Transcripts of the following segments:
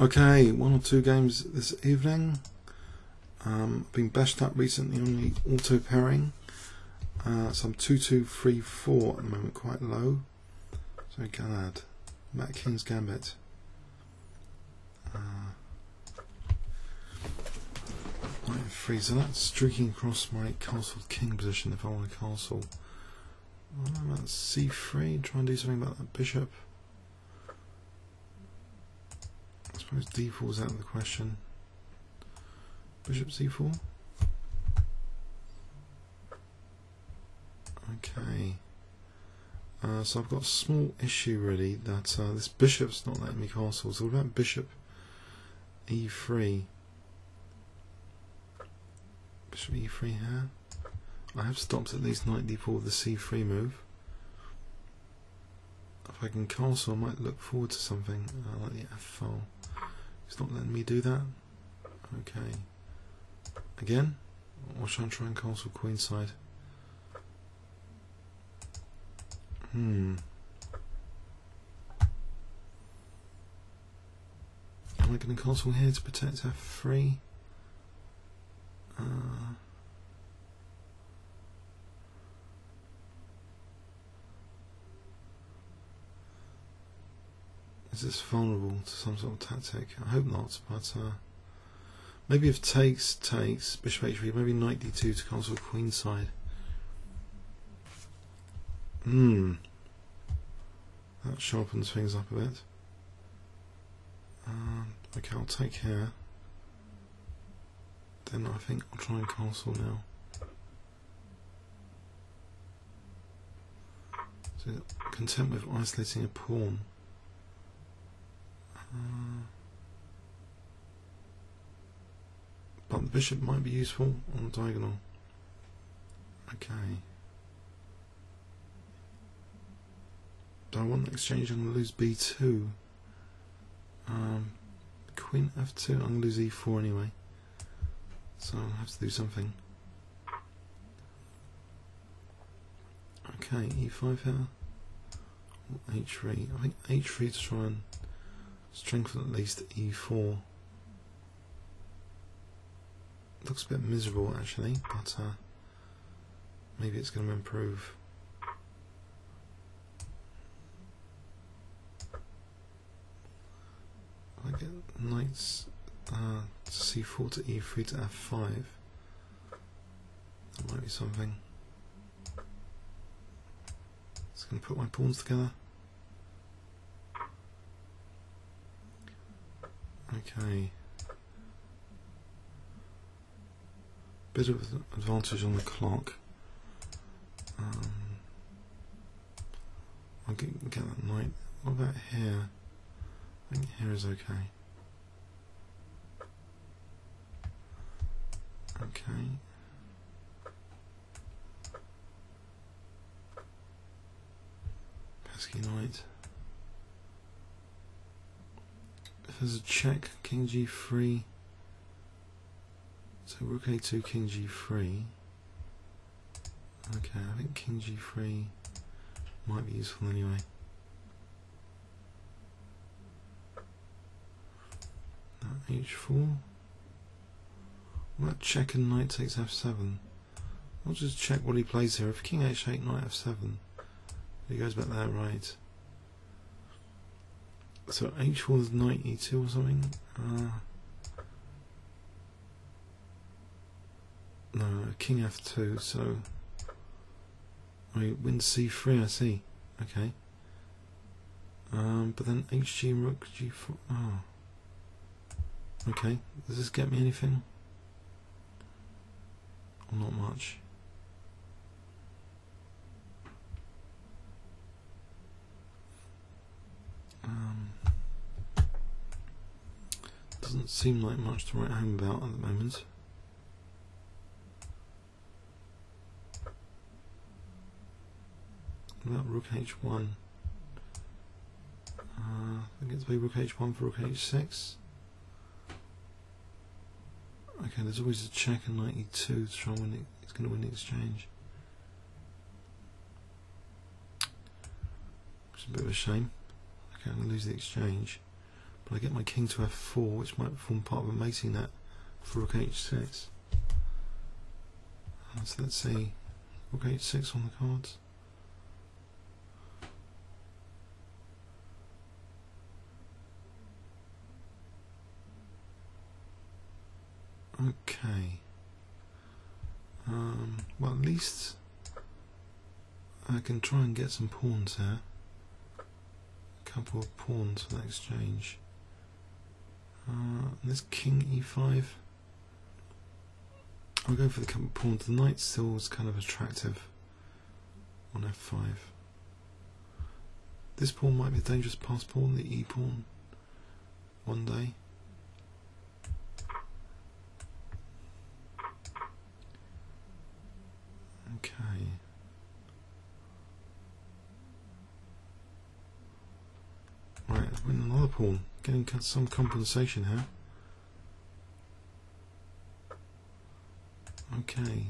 Okay, one or two games this evening. I've been bashed up recently on the auto pairing. So I'm 2-2-3-4 at the moment, quite low. So Galaad, back King's Gambit. Knight F3, so that's streaking across my castle king position if I want a castle. What about C3? Try and do something about that bishop. I suppose D4 is out of the question. Bishop C4. Okay. So I've got a small issue really that this bishop's not letting me castle. So what about bishop E3? Bishop E3 here. I have stopped at least knight D4 with the C3 move. If I can castle, I might look forward to something like the F file. It's not letting me do that. Okay. Again? Or should I try and castle queenside? Am I going to castle here to protect F3? Is this vulnerable to some sort of tactic? I hope not, but maybe if takes, bishop h3, maybe knight d2 to castle queenside. That sharpens things up a bit. Okay, I'll take here. Then I think I'll try and castle now. So content with isolating a pawn. But the bishop might be useful on the diagonal. Okay. Do I want an exchange? I'm going to lose B2. Queen F2, I'm going to lose E4 anyway. So I'll have to do something. Okay, E5 here. Or H3. I think H3 to try and strengthen at least E4. Looks a bit miserable actually, but maybe it's going to improve. I get knights C4 to E3 to F5. That might be something. Just going to put my pawns together. Okay. Bit of advantage on the clock. I'll get that knight. What about here? I think here is okay. Okay. Pesky knight. If there's a check, King G3. So Rook A2, King G3. Okay, I think King G3 might be useful anyway. H4. What about check and knight takes F7? I'll just check what he plays here. If King H8, knight F7, he goes back there, right? So H4 is knight E2 or something. No, King F2. So I win C3. I see. Okay. But then HG Rook G4. Oh. Okay, does this get me anything? Or not much? Doesn't seem like much to write home about at the moment. What about Rook H1? I think it's Rook H1 for Rook H6. Okay, there's always a check and knight E2 to try and win it. It's going to win the exchange. Which is a bit of a shame. Okay, I'm going to lose the exchange. but I get my king to f4, which might form part of a mating net for rook h6. So let's see, rook h6 on the cards. Okay. Well, at least I can try and get some pawns here. A couple of pawns for that exchange. This king e5. I'll go for the couple of pawns. The knight still is kind of attractive on f5. This pawn might be a dangerous pass pawn, the e pawn, one day. Okay. Right, let's win another pawn. Getting some compensation here. Okay.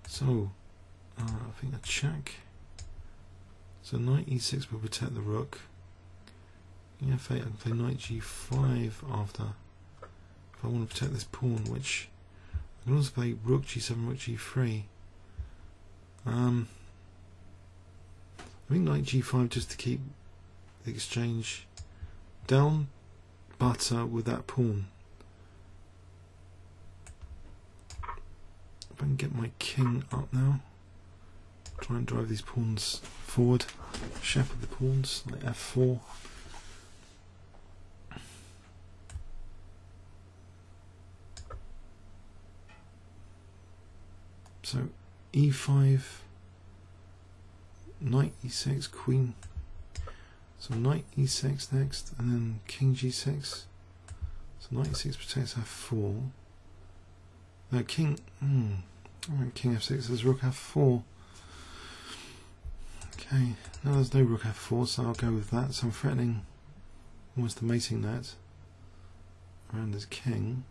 So, I think a check. So knight e6 will protect the rook. King f8, I can play knight g5 after. If I want to protect this pawn, which I can also play rook g7, rook g3. I think knight g5 just to keep the exchange down, but with that pawn. If I can get my king up now, try and drive these pawns forward, shepherd the pawns, like f4. So e5, knight e6, queen. So knight e6 next, and then king g6. So knight e6 protects f4. No, king. King f6 says rook f4. Okay, now there's no rook f4, so I'll go with that. So I'm threatening almost the mating net around his king.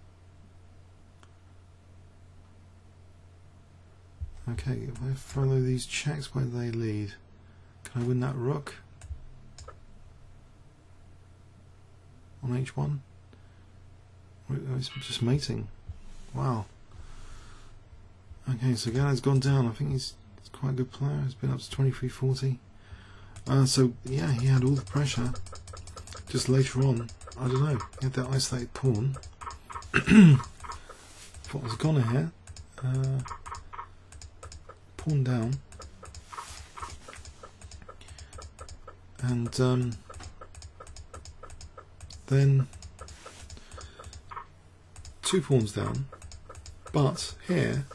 Okay, if I follow these checks, where do they lead? Can I win that rook on h1? It's just mating. Wow. Okay, so Galaad's gone down. I think he's quite a good player. He's been up to 23-40. So yeah, he had all the pressure. Just later on, I don't know, he had that isolated pawn. What was gone here? Pawn down, and then two pawns down, but here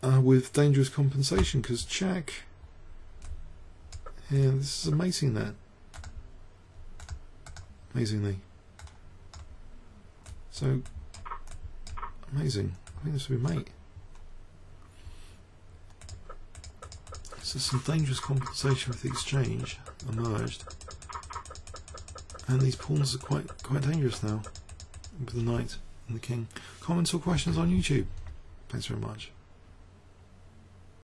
with dangerous compensation, because check here, this is a mating net, amazingly. So amazing. I think this would be mate. So some dangerous compensation with the exchange emerged, and these pawns are quite dangerous now with the knight and the king. Comments or questions on YouTube? Thanks very much.